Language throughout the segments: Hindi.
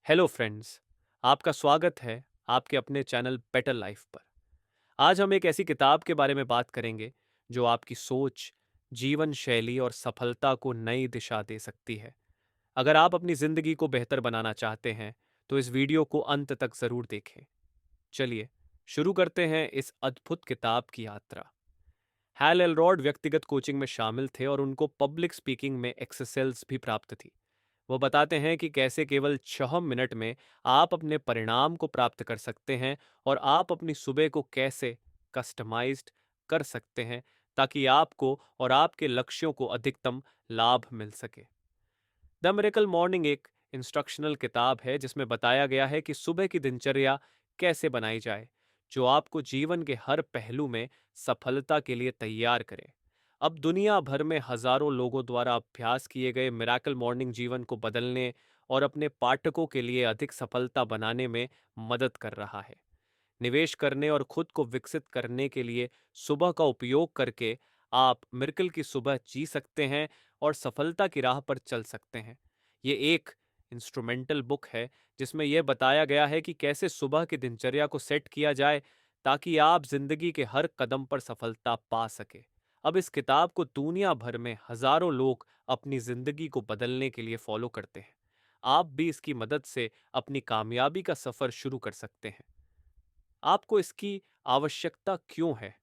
Hello friends. आपका स्वागत है आपके अपने चैनल बेटर लाइफ पर। आज हम एक ऐसी किताब के बारे में बात करेंगे जो आपकी सोच, जीवन शैली और सफलता को नई दिशा दे सकती है। अगर आप अपनी जिंदगी को बेहतर बनाना चाहते हैं तो इस वीडियो को अंत तक जरूर देखें। चलिए शुरू करते हैं इस अद्भुत किताब की यात्रा। हैल एलरॉड व्यक्तिगत कोचिंग में शामिल थे और उनको पब्लिक स्पीकिंग में एक्सेल्स भी प्राप्त थी। वो बताते हैं कि कैसे केवल 6 मिनट में आप अपने परिणाम को प्राप्त कर सकते हैं और आप अपनी सुबह को कैसे कस्टमाइज्ड कर सकते हैं ताकि आपको और आपके लक्ष्यों को अधिकतम लाभ मिल सके। द मिरेकल मॉर्निंग एक इंस्ट्रक्शनल किताब है जिसमें बताया गया है कि सुबह की दिनचर्या कैसे बनाई जाए जो आपको जीवन के हर पहलू में सफलता के लिए तैयार करे। अब दुनिया भर में हजारों लोगों द्वारा अभ्यास किए गए मिरेकल मॉर्निंग जीवन को बदलने और अपने पाठकों के लिए अधिक सफलता बनाने में मदद कर रहा है। निवेश करने और खुद को विकसित करने के लिए सुबह का उपयोग करके आप मिरेकल की सुबह जी सकते हैं और सफलता की राह पर चल सकते हैं। ये एक इंस्ट्रूमेंटल बुक है जिसमें यह बताया गया है कि कैसे सुबह की दिनचर्या को सेट किया जाए ताकि आप जिंदगी के हर कदम पर सफलता पा सके। अब इस किताब को दुनिया भर में हजारों लोग अपनी जिंदगी को बदलने के लिए फॉलो करते हैं। आप भी इसकी मदद से अपनी कामयाबी का सफर शुरू कर सकते हैं। आपको इसकी आवश्यकता क्यों है?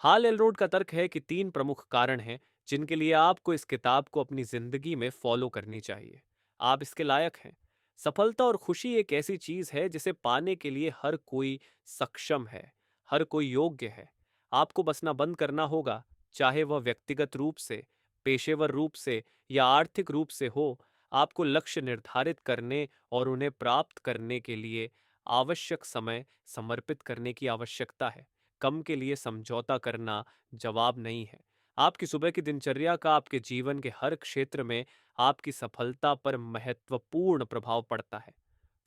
हाल एलरोड का तर्क है कि 3 प्रमुख कारण हैं जिनके लिए आपको इस किताब को अपनी जिंदगी में फॉलो करनी चाहिए। आप इसके लायक हैं। सफलता और खुशी एक ऐसी चीज है जिसे पाने के लिए हर कोई सक्षम है, हर कोई योग्य है। आपको बसना बंद करना होगा, चाहे वह व्यक्तिगत रूप से, पेशेवर रूप से या आर्थिक रूप से हो। आपको लक्ष्य निर्धारित करने और उन्हें प्राप्त करने के लिए आवश्यक समय समर्पित करने की आवश्यकता है। कम के लिए समझौता करना जवाब नहीं है। आपकी सुबह की दिनचर्या का आपके जीवन के हर क्षेत्र में आपकी सफलता पर महत्वपूर्ण प्रभाव पड़ता है।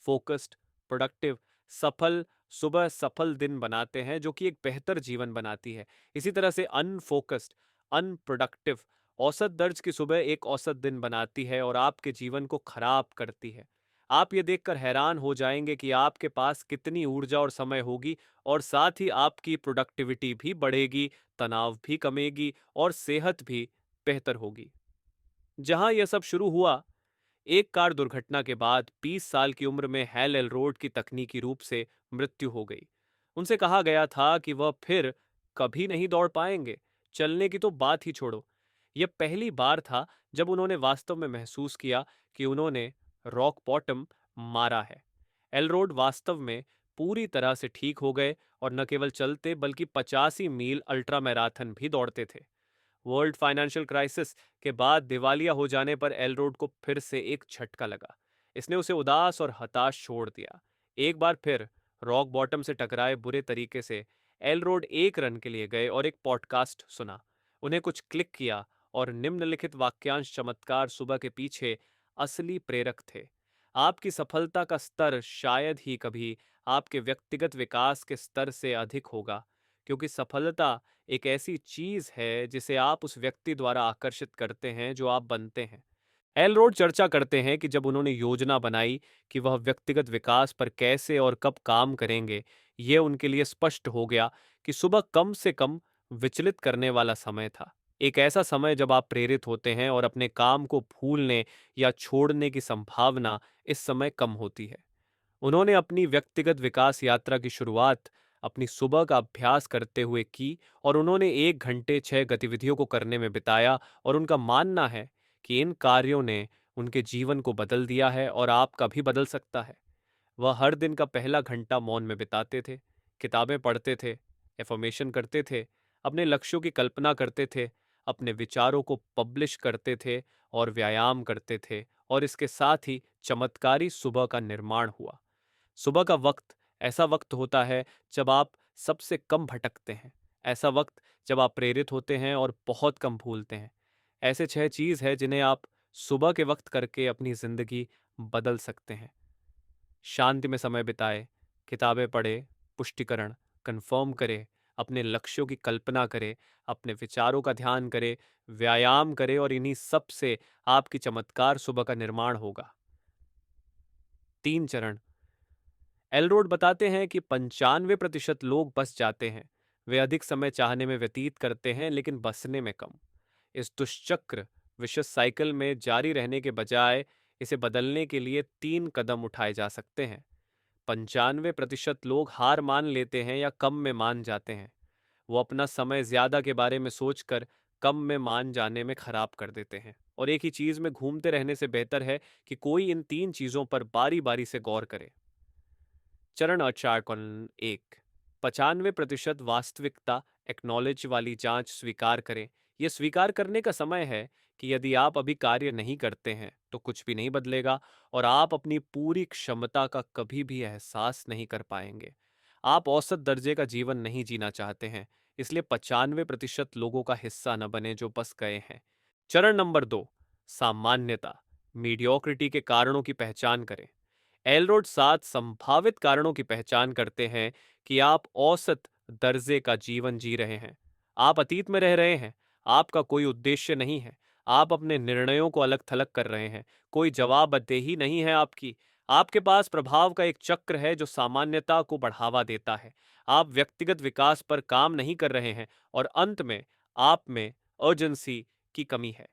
फोकस्ड, प्रोडक्टिव, सफल सुबह सफल दिन बनाते हैं जो कि एक बेहतर जीवन बनाती है। इसी तरह से अनफोकस्ड, अनप्रोडक्टिव औसत दर्ज की सुबह एक औसत दिन बनाती है और आपके जीवन को खराब करती है। आप ये देखकर हैरान हो जाएंगे कि आपके पास कितनी ऊर्जा और समय होगी और साथ ही आपकी प्रोडक्टिविटी भी बढ़ेगी, तनाव भी कमेगी और सेहत भी बेहतर होगी। जहां यह सब शुरू हुआ, एक कार दुर्घटना के बाद 20 साल की उम्र में हैल एलरोड की तकनीकी रूप से मृत्यु हो गई। उनसे कहा गया था कि वह फिर कभी नहीं दौड़ पाएंगे, चलने की तो बात ही छोड़ो। यह पहली बार था जब उन्होंने वास्तव में महसूस किया कि उन्होंने रॉक बॉटम मारा है। एलरोड वास्तव में पूरी तरह से ठीक हो गए और न केवल चलते बल्कि 85 मील अल्ट्रा मैराथन भी दौड़ते थे। वर्ल्ड फाइनेंशियल क्राइसिस के बाद दिवालिया हो जाने पर एलरोड को फिर से एक झटका लगा। इसने उसे उदास और हताश छोड़ दिया। एक बार फिर रॉक बॉटम से टकराए बुरे तरीके से, एलरोड एक रन के लिए गए और एक पॉडकास्ट सुना। उन्हें कुछ क्लिक किया और निम्नलिखित वाक्यांश चमत्कार सुबह के पीछे असली प्रेरक थे। आपकी सफलता का स्तर शायद ही कभी आपके व्यक्तिगत विकास के स्तर से अधिक होगा, क्योंकि सफलता एक ऐसी चीज है जिसे आप उस व्यक्ति द्वारा आकर्षित करते हैं जो आप बनते हैं। एलरोड चर्चा करते हैं कि जब उन्होंने योजना बनाई कि वह व्यक्तिगत विकास पर कैसे और कब काम करेंगे, यह उनके लिए स्पष्ट हो गया कि सुबह कम से कम विचलित करने वाला समय था। एक ऐसा समय जब आप प्रेरित होते हैं और अपने काम को भूलने या छोड़ने की संभावना इस समय कम होती है। उन्होंने अपनी व्यक्तिगत विकास यात्रा की शुरुआत अपनी सुबह का अभ्यास करते हुए की और उन्होंने 1 घंटे 6 गतिविधियों को करने में बिताया और उनका मानना है कि इन कार्यों ने उनके जीवन को बदल दिया है और आपका भी बदल सकता है। वह हर दिन का पहला घंटा मौन में बिताते थे, किताबें पढ़ते थे, एफर्मेशन करते थे, अपने लक्ष्यों की कल्पना करते थे, अपने विचारों को पब्लिश करते थे और व्यायाम करते थे, और इसके साथ ही चमत्कारी सुबह का निर्माण हुआ। सुबह का वक्त ऐसा वक्त होता है जब आप सबसे कम भटकते हैं, ऐसा वक्त जब आप प्रेरित होते हैं और बहुत कम भूलते हैं। ऐसे 6 चीज है जिन्हें आप सुबह के वक्त करके अपनी जिंदगी बदल सकते हैं। शांति में समय बिताए, किताबें पढ़े, पुष्टिकरण कंफर्म करे, अपने लक्ष्यों की कल्पना करे, अपने विचारों का ध्यान करे, व्यायाम करे और इन्हीं सब से आपकी चमत्कार सुबह का निर्माण होगा। 3 चरण। एलरोड बताते हैं कि 95% लोग बस जाते हैं। वे अधिक समय चाहने में व्यतीत करते हैं लेकिन बसने में कम। इस दुष्चक्र विशेष साइकिल में जारी रहने के बजाय इसे बदलने के लिए 3 कदम उठाए जा सकते हैं। 95% लोग हार मान लेते हैं या कम में मान जाते हैं। वो अपना समय ज्यादा के बारे में सोचकर कम में मान जाने में खराब कर देते हैं, और एक ही चीज में घूमते रहने से बेहतर है कि कोई इन 3 चीजों पर बारी बारी से गौर करे। चरण 4.1 95% वास्तविकता एक्नॉलेज वाली जांच स्वीकार करें। यह स्वीकार करने का समय है कि यदि आप अभी कार्य नहीं करते हैं तो कुछ भी नहीं बदलेगा और आप अपनी पूरी क्षमता का कभी भी एहसास नहीं कर पाएंगे। आप औसत दर्जे का जीवन नहीं जीना चाहते हैं, इसलिए 95% लोगों का हिस्सा न बने जो बस गए हैं। चरण नंबर 2, सामान्यता मीडियोक्रिटी के कारणों की पहचान करें। एलरोड 7 संभावित कारणों की पहचान करते हैं कि आप औसत दर्जे का जीवन जी रहे हैं। आप अतीत में रह रहे हैं, आपका कोई उद्देश्य नहीं है, आप अपने निर्णयों को अलग थलग कर रहे हैं, कोई जवाबदेही नहीं है आपकी। आपके पास प्रभाव का एक चक्र है जो सामान्यता को बढ़ावा देता है। आप व्यक्तिगत विकास पर काम नहीं कर रहे हैं और अंत में आप में अर्जेंसी की कमी है।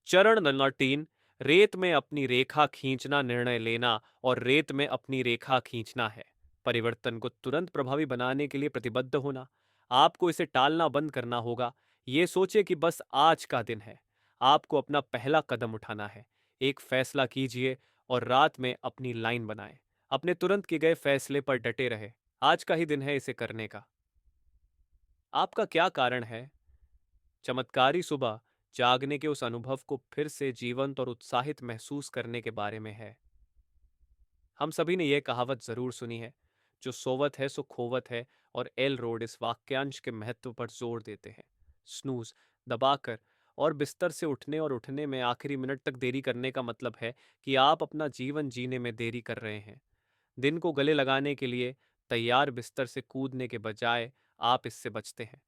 चरण नंबर 3, रेत में अपनी रेखा खींचना निर्णय लेना और रेत में अपनी रेखा खींचना है। परिवर्तन को तुरंत प्रभावी बनाने के लिए प्रतिबद्ध होना। आपको इसे टालना बंद करना होगा। ये सोचे कि बस आज का दिन है। आपको अपना पहला कदम उठाना है। एक फैसला कीजिए और रात में अपनी लाइन बनाएं। अपने तुरंत किए गए फैसले पर डटे रहे। आज का ही दिन है इसे करने का। आपका क्या कारण है? चमत्कारी सुबह जागने के उस अनुभव को फिर से जीवंत और उत्साहित महसूस करने के बारे में है। हम सभी ने यह कहावत जरूर सुनी है, जो सोवत है सो खोवत है, और एल रोड इस वाक्यांश के महत्व पर जोर देते हैं। स्नूज दबाकर और बिस्तर से उठने और उठने में आखिरी मिनट तक देरी करने का मतलब है कि आप अपना जीवन जीने में देरी कर रहे हैं। दिन को गले लगाने के लिए तैयार बिस्तर से कूदने के बजाय आप इससे बचते हैं।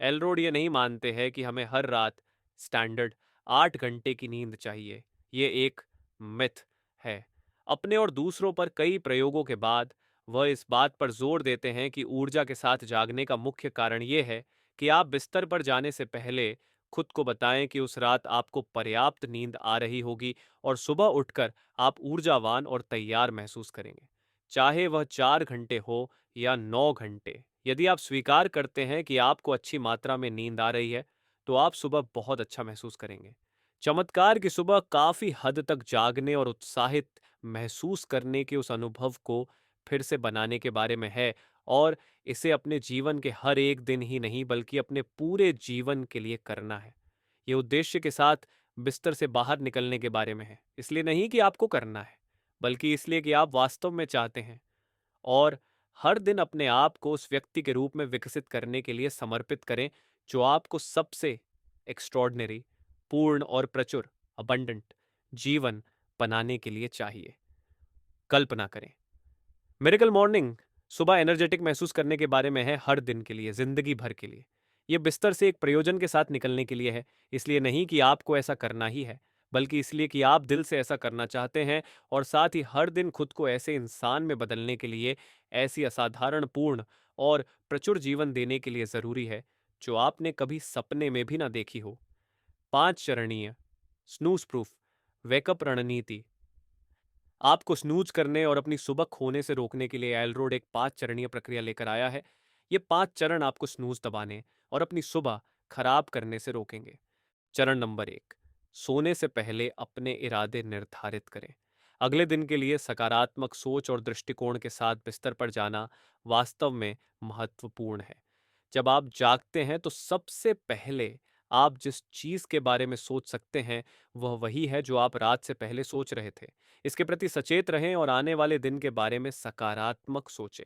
एलरोड ये नहीं मानते हैं कि हमें हर रात स्टैंडर्ड 8 घंटे की नींद चाहिए। ये एक मिथ है। अपने और दूसरों पर कई प्रयोगों के बाद वह इस बात पर जोर देते हैं कि ऊर्जा के साथ जागने का मुख्य कारण ये है कि आप बिस्तर पर जाने से पहले खुद को बताएं कि उस रात आपको पर्याप्त नींद आ रही होगी और सुबह उठकर आप ऊर्जावान और तैयार महसूस करेंगे, चाहे वह 4 घंटे हो या 9 घंटे। यदि आप स्वीकार करते हैं कि आपको अच्छी मात्रा में नींद आ रही है, तो आप सुबह बहुत अच्छा महसूस करेंगे। चमत्कार की सुबह काफी हद तक जागने और उत्साहित महसूस करने के उस अनुभव को फिर से बनाने के बारे में है, और इसे अपने जीवन के हर एक दिन ही नहीं बल्कि अपने पूरे जीवन के लिए करना है। ये उद्देश्य के साथ बिस्तर से बाहर निकलने के बारे में है, इसलिए नहीं कि आपको करना है, बल्कि इसलिए कि आप वास्तव में चाहते हैं। और हर दिन अपने आप को उस व्यक्ति के रूप में विकसित करने के लिए समर्पित करें जो आपको सबसे एक्स्ट्रॉर्डनरी, पूर्ण और प्रचुर अबंडेंट जीवन बनाने के लिए चाहिए। कल्पना करें, मिरेकल मॉर्निंग सुबह एनर्जेटिक महसूस करने के बारे में है, हर दिन के लिए, जिंदगी भर के लिए। यह बिस्तर से एक प्रयोजन के साथ निकलने के लिए है, इसलिए नहीं कि आपको ऐसा करना ही है, बल्कि इसलिए कि आप दिल से ऐसा करना चाहते हैं, और साथ ही हर दिन खुद को ऐसे इंसान में बदलने के लिए, ऐसी असाधारण पूर्ण और प्रचुर जीवन देने के लिए जरूरी है जो आपने कभी सपने में भी ना देखी हो। 5 चरणीय स्नूज प्रूफ वेकअप रणनीति। आपको स्नूज करने और अपनी सुबह खोने से रोकने के लिए एलरोड एक 5 चरणीय प्रक्रिया लेकर आया है। ये 5 चरण आपको स्नूज दबाने और अपनी सुबह खराब करने से रोकेंगे। चरण नंबर 1, सोने से पहले अपने इरादे निर्धारित करें। अगले दिन के लिए सकारात्मक सोच और दृष्टिकोण के साथ बिस्तर पर जाना वास्तव में महत्वपूर्ण है। जब आप जागते हैं तो सबसे पहले आप जिस चीज के बारे में सोच सकते हैं वह वही है जो आप रात से पहले सोच रहे थे। इसके प्रति सचेत रहें और आने वाले दिन के बारे में सकारात्मक सोचें।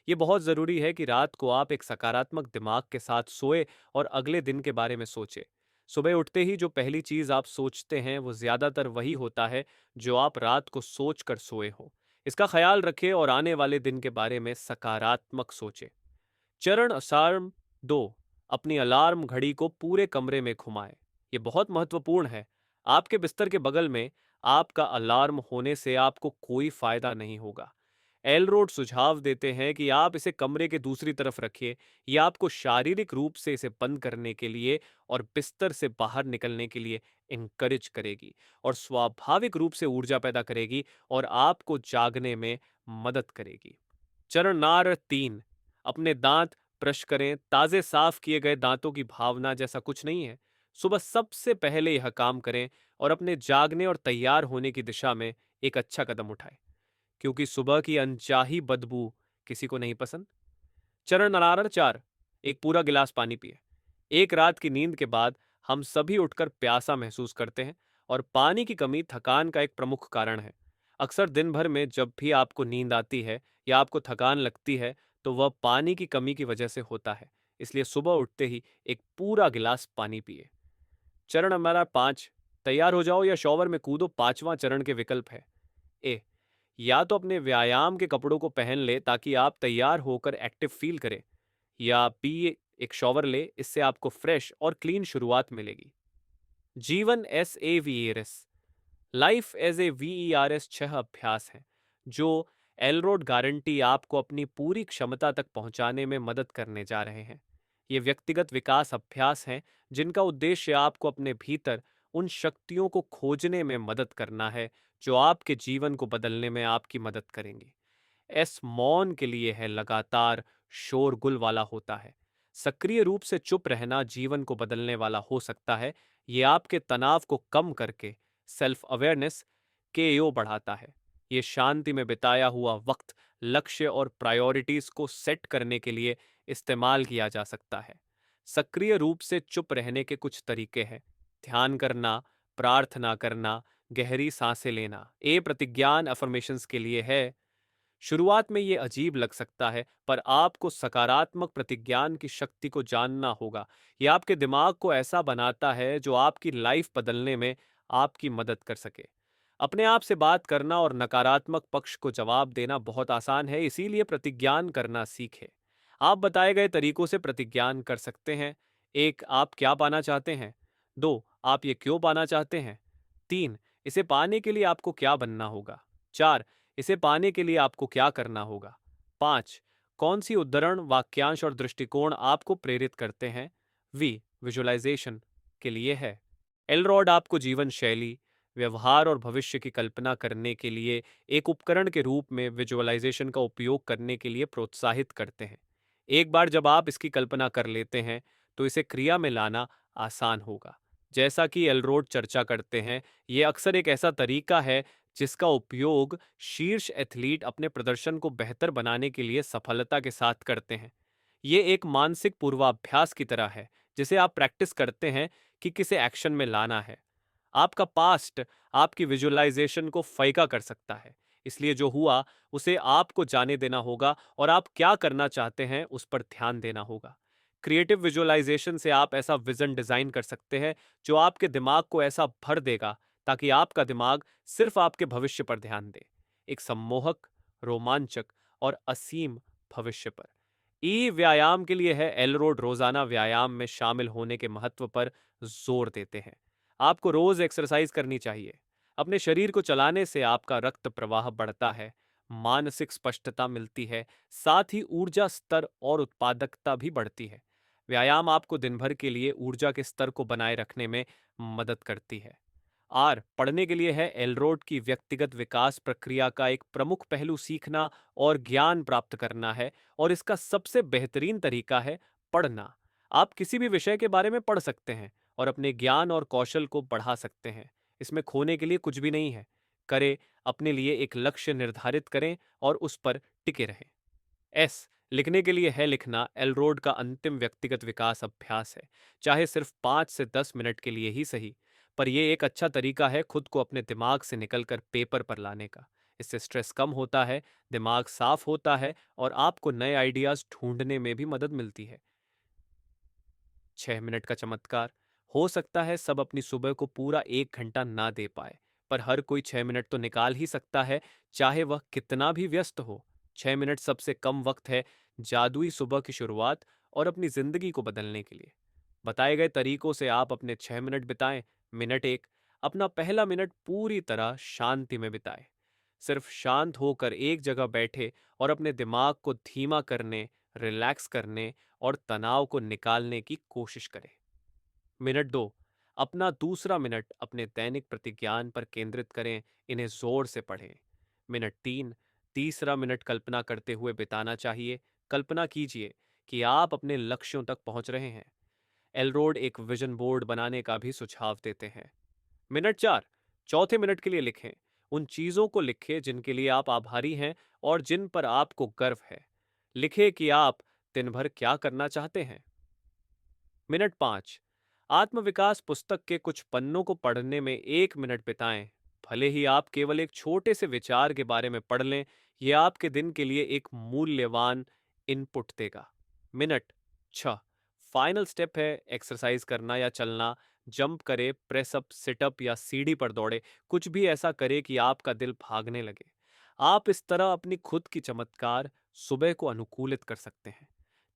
ये बहुत जरूरी है कि रात को आप एक सकारात्मक दिमाग के साथ सोए और अगले दिन के बारे में सोचें। सुबह उठते ही जो पहली चीज आप सोचते हैं वो ज्यादातर वही होता है जो आप रात को सोच कर सोए हो। इसका ख्याल रखें और आने वाले दिन के बारे में सकारात्मक सोचें। चरण असार्म 2, अपनी अलार्म घड़ी को पूरे कमरे में घुमाएं। ये बहुत महत्वपूर्ण है। आपके बिस्तर के बगल में आपका अलार्म होने से आपको कोई फायदा नहीं होगा। एलरोड सुझाव देते हैं कि आप इसे कमरे के दूसरी तरफ रखिए। यह आपको शारीरिक रूप से इसे बंद करने के लिए और बिस्तर से बाहर निकलने के लिए इनकरेज करेगी और स्वाभाविक रूप से ऊर्जा पैदा करेगी और आपको जागने में मदद करेगी। चरण नंबर 3, अपने दांत ब्रश करें। ताजे साफ किए गए दांतों की भावना जैसा कुछ नहीं है। सुबह सबसे पहले यह काम करें और अपने जागने और तैयार होने की दिशा में एक अच्छा कदम उठाएं, क्योंकि सुबह की अनचाही बदबू किसी को नहीं पसंद। चरण नंबर 4, एक पूरा गिलास पानी पिए। एक रात की नींद के बाद हम सभी उठकर प्यासा महसूस करते हैं और पानी की कमी थकान का एक प्रमुख कारण है। अक्सर दिन भर में जब भी आपको नींद आती है या आपको थकान लगती है तो वह पानी की कमी की वजह से होता है। इसलिए सुबह उठते ही एक पूरा गिलास पानी पिए। चरण नंबर 5, तैयार हो जाओ या शॉवर में कूदो। पांचवां चरण के विकल्प है। ए, या तो अपने व्यायाम के कपड़ों को पहन ले ताकि आप तैयार होकर एक्टिव फील करें, या बी, एक शॉवर ले। इससे आपको फ्रेश और क्लीन शुरुआत मिलेगी। जीवन SAVERS, life as a VERS 6 अभ्यास हैं जो एलरोड गारंटी आपको अपनी पूरी क्षमता तक पहुंचाने में मदद करने जा रहे हैं। ये व्यक्तिगत विकास अभ्यास हैं जिनका उद्देश्य आपको अपने भीतर उन शक्तियों को खोजने में मदद करना है जो आपके जीवन को बदलने में आपकी मदद करेंगे। एस, मौन के लिए है लगातार शोरगुल वाला होता है। सक्रिय रूप से चुप रहना जीवन को बदलने वाला हो सकता है। ये आपके तनाव को कम करके सेल्फ अवेयरनेस KO बढ़ाता है। ये शांति में बिताया हुआ वक्त लक्ष्य और प्रायोरिटीज को सेट करने के लिए इस्तेमाल किया जा सकता है। सक्रिय रूप से चुप रहने के कुछ तरीके हैं: ध्यान करना, प्रार्थना करना, गहरी सांसें लेना। ए, प्रतिज्ञान अफर्मेशंस के लिए है। शुरुआत में ये अजीब लग सकता है, पर आपको सकारात्मक प्रतिज्ञान की शक्ति को जानना होगा। ये आपके दिमाग को ऐसा बनाता है जो आपकी लाइफ बदलने में आपकी मदद कर सके। अपने आप से बात करना और नकारात्मक पक्ष को जवाब देना बहुत आसान है, इसीलिए प्रतिज्ञान करना सीखें। आप बताए गए तरीकों से प्रतिज्ञान कर सकते हैं। 1, आप क्या पाना चाहते हैं? 2, आप ये क्यों पाना चाहते हैं? 3, इसे पाने के लिए आपको क्या बनना होगा? 4, इसे पाने के लिए आपको क्या करना होगा? 5, कौन सी उद्धरण, वाक्यांश और दृष्टिकोण आपको प्रेरित करते हैं? विजुअलाइजेशन के लिए है। एलरॉड आपको जीवन शैली, व्यवहार और भविष्य की कल्पना करने के लिए एक उपकरण के रूप में विजुअलाइजेशन का उपयोग करने के लिए प्रोत्साहित करते हैं। एक बार जब आप इसकी कल्पना कर लेते हैं तो इसे क्रिया में लाना आसान होगा। जैसा कि एलरोड चर्चा करते हैं, यह अक्सर एक ऐसा तरीका है जिसका उपयोग शीर्ष एथलीट अपने प्रदर्शन को बेहतर बनाने के लिए सफलता के साथ करते हैं। ये एक मानसिक पूर्वाभ्यास की तरह है जिसे आप प्रैक्टिस करते हैं कि किसे एक्शन में लाना है। आपका पास्ट आपकी विजुअलाइजेशन को फैका कर सकता है, इसलिए जो हुआ उसे आपको जाने देना होगा और आप क्या करना चाहते हैं उस पर ध्यान देना होगा। क्रिएटिव विजुअलाइजेशन से आप ऐसा विजन डिजाइन कर सकते हैं जो आपके दिमाग को ऐसा भर देगा ताकि आपका दिमाग सिर्फ आपके भविष्य पर ध्यान दे, एक सम्मोहक, रोमांचक और असीम भविष्य पर। ई व्यायाम के लिए है। एलरोड रोजाना व्यायाम में शामिल होने के महत्व पर जोर देते हैं। आपको रोज एक्सरसाइज करनी चाहिए। अपने शरीर को चलाने से आपका रक्त प्रवाह बढ़ता है, मानसिक स्पष्टता मिलती है, साथ ही ऊर्जा स्तर और उत्पादकता भी बढ़ती है। व्यायाम आपको दिन भर के लिए ऊर्जा के स्तर को बनाए रखने में मदद करती है। आर, पढ़ने के लिए है। एलरोड की व्यक्तिगत विकास प्रक्रिया का एक प्रमुख पहलू सीखना और ज्ञान प्राप्त करना है, और इसका सबसे बेहतरीन तरीका है पढ़ना। आप किसी भी विषय के बारे में पढ़ सकते हैं और अपने ज्ञान और कौशल को बढ़ा सकते हैं। इसमें खोने के लिए कुछ भी नहीं है। करें, अपने लिए एक लक्ष्य निर्धारित करें और उस पर टिके रहें। एस, लिखने के लिए है। लिखना एलरोड का अंतिम व्यक्तिगत विकास अभ्यास है, चाहे सिर्फ 5 से 10 मिनट के लिए ही सही, पर यह एक अच्छा तरीका है खुद को अपने दिमाग से निकलकर पेपर पर लाने का। इससे स्ट्रेस कम होता है, दिमाग साफ होता है और आपको नए आइडियाज ढूंढने में भी मदद मिलती है। 6 मिनट का चमत्कार। हो सकता है सब अपनी सुबह को पूरा 1 घंटा ना दे पाए, पर हर कोई 6 मिनट तो निकाल ही सकता है, चाहे वह कितना भी व्यस्त हो। 6 मिनट सबसे कम वक्त है जादुई सुबह की शुरुआत और अपनी जिंदगी को बदलने के लिए। बताए गए तरीकों से आप अपने 6 मिनट बिताएं। मिनट 1, अपना पहला मिनट पूरी तरह शांति में बिताएं। सिर्फ शांत होकर एक जगह बैठे और अपने दिमाग को धीमा करने, रिलैक्स करने और तनाव को निकालने की कोशिश करें। मिनट 2, अपना दूसरा मिनट अपने दैनिक प्रतिज्ञान पर केंद्रित करें, इन्हें जोर से पढ़ें। मिनट 3, तीसरा मिनट कल्पना करते हुए बिताना चाहिए। कल्पना कीजिए कि आप अपने लक्ष्यों तक पहुंच रहे हैं। एलरोड एक विजन बोर्ड बनाने का भी सुझाव देते हैं। मिनट 4, चौथे मिनट के लिए लिखें। उन चीजों को लिखें जिनके लिए आप आभारी हैं और जिन पर आपको गर्व है। लिखें कि आप दिन भर क्या करना चाहते हैं। मिनट 5, आत्मविकास पुस्तक के कुछ पन्नों को पढ़ने में 1 मिनट बिताएं। भले ही आप केवल एक छोटे से विचार के बारे में पढ़ लें, यह आपके दिन के लिए एक मूल्यवान इनपुट देगा। मिनट 6, फाइनल स्टेप है एक्सरसाइज करना या चलना। जंप करे, प्रेसअप, सिटअप या सीढ़ी पर दौड़े, कुछ भी ऐसा करे कि आपका दिल भागने लगे। आप इस तरह अपनी खुद की चमत्कार सुबह को अनुकूलित कर सकते हैं।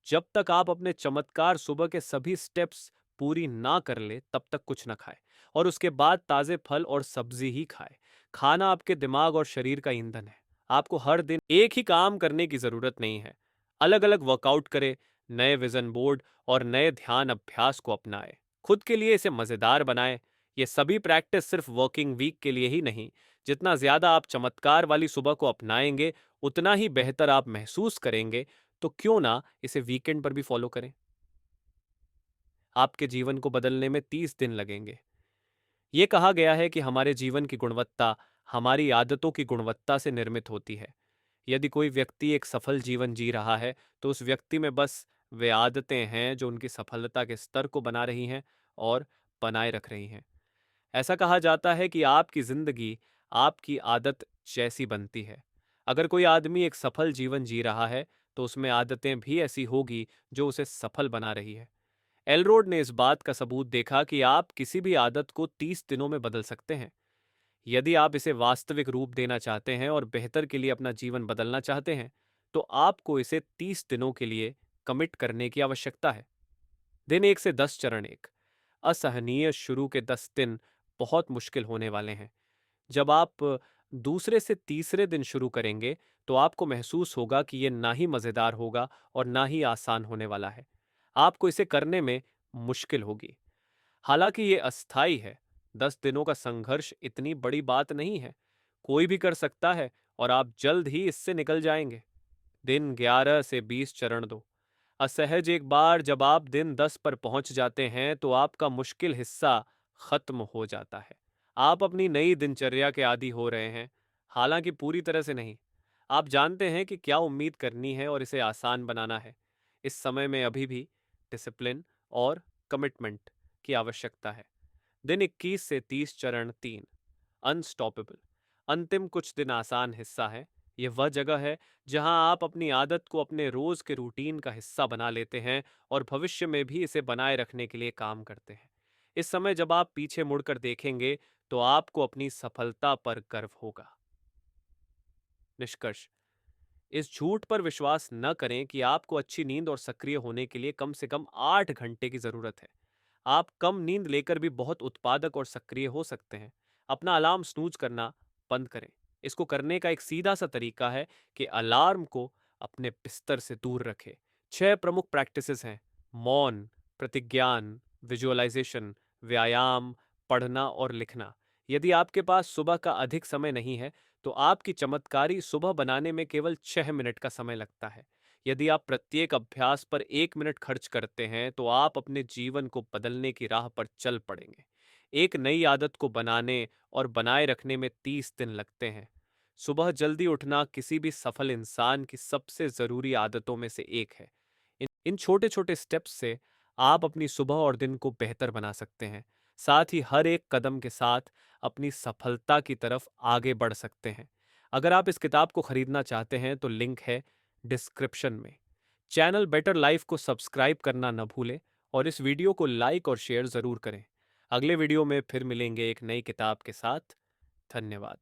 जब तक आप अपने चमत्कार सुबह के सभी स्टेप्स पूरी ना कर ले, तब तक कुछ ना खाए और उसके बाद ताजे फल और सब्जी ही खाए। खाना आपके दिमाग और शरीर का ईंधन है। आपको हर दिन एक ही काम करने की जरूरत नहीं है। अलग अलग वर्कआउट करें, नए विजन बोर्ड और नए ध्यान अभ्यास को अपनाएं। खुद के लिए इसे मजेदार बनाएं। ये सभी प्रैक्टिस सिर्फ वर्किंग वीक के लिए ही नहीं। जितना ज्यादा आप चमत्कार वाली सुबह को अपनाएंगे, उतना ही बेहतर आप महसूस करेंगे। तो क्यों ना इसे वीकेंड पर भी फॉलो करें। आपके जीवन को बदलने में 30 दिन लगेंगे। यह कहा गया है कि हमारे जीवन की गुणवत्ता हमारी आदतों की गुणवत्ता से निर्मित होती है। यदि कोई व्यक्ति एक सफल जीवन जी रहा है, तो उस व्यक्ति में बस वे आदतें हैं जो उनकी सफलता के स्तर को बना रही हैं और बनाए रख रही हैं। ऐसा कहा जाता है कि आपकी जिंदगी आपकी आदत जैसी बनती है। अगर कोई आदमी एक सफल जीवन जी रहा है, तो उसमें आदतें भी ऐसी होगी जो उसे सफल बना रही है। एलरोड ने इस बात का सबूत देखा कि आप किसी भी आदत को 30 दिनों में बदल सकते हैं। यदि आप इसे वास्तविक रूप देना चाहते हैं और बेहतर के लिए अपना जीवन बदलना चाहते हैं, तो आपको इसे 30 दिनों के लिए कमिट करने की आवश्यकता है। दिन 1 से 10 चरण 1। असहनीय शुरू के 10 दिन बहुत मुश्किल होने वाले हैं। जब आप दूसरे से तीसरे दिन शुरू करेंगे, तो आपको महसूस होगा कि यह ना ही मजेदार होगा और ना ही आसान होने वाला है। आपको इसे करने में मुश्किल होगी। हालांकि ये अस्थाई है। 10 दिनों का संघर्ष इतनी बड़ी बात नहीं है। कोई भी कर सकता है और आप जल्द ही इससे निकल जाएंगे। दिन 11 से 20 चरण 2। असहज एक बार जब आप दिन 10 पर पहुंच जाते हैं, तो आपका मुश्किल हिस्सा खत्म हो जाता है। आप अपनी नई दिनचर्या के आदी हो रहे हैं, हालांकि पूरी तरह से नहीं। आप जानते हैं कि क्या उम्मीद करनी है और इसे आसान बनाना है। इस समय में अभी भी डिसिप्लिन और कमिटमेंट की आवश्यकता है। दिन 21 से 30 चरण 3। अनस्टॉपेबल। अंतिम कुछ दिन आसान हिस्सा है। यह वह जगह है जहां आप अपनी आदत को अपने रोज के रूटीन का हिस्सा बना लेते हैं और भविष्य में भी इसे बनाए रखने के लिए काम करते हैं। इस समय जब आप पीछे मुड़कर देखेंगे, तो आपको अपनी सफलता पर गर्व होगा। निष्कर्ष। इस झूठ पर विश्वास न करें कि आपको अच्छी नींद और सक्रिय होने के लिए कम से कम 8 घंटे की जरूरत है। आप कम नींद लेकर भी बहुत उत्पादक और सक्रिय हो सकते हैं। अपना अलार्म स्नूज करना बंद करें। इसको करने का एक सीधा सा तरीका है कि अलार्म को अपने बिस्तर से दूर रखें। 6 प्रमुख प्रैक्टिसेस हैं: मौन, प्रतिज्ञान, विजुअलाइजेशन, व्यायाम, पढ़ना और लिखना। यदि आपके पास सुबह का अधिक समय नहीं है, तो आपकी चमत्कारी सुबह बनाने में केवल 6 मिनट का समय लगता है। यदि आप प्रत्येक अभ्यास पर 1 मिनट खर्च करते हैं, तो आप अपने जीवन को बदलने की राह पर चल पड़ेंगे। एक नई आदत को बनाने और बनाए रखने में 30 दिन लगते हैं। सुबह जल्दी उठना किसी भी सफल इंसान की सबसे जरूरी आदतों में से एक है। इन छोटे छोटे स्टेप्स से आप अपनी सुबह और दिन को बेहतर बना सकते हैं। साथ ही हर एक कदम के साथ अपनी सफलता की तरफ आगे बढ़ सकते हैं। अगर आप इस किताब को खरीदना चाहते हैं, तो लिंक है डिस्क्रिप्शन में। चैनल बेटर लाइफ को सब्सक्राइब करना न भूलें और इस वीडियो को लाइक और शेयर जरूर करें। अगले वीडियो में फिर मिलेंगे एक नई किताब के साथ। धन्यवाद।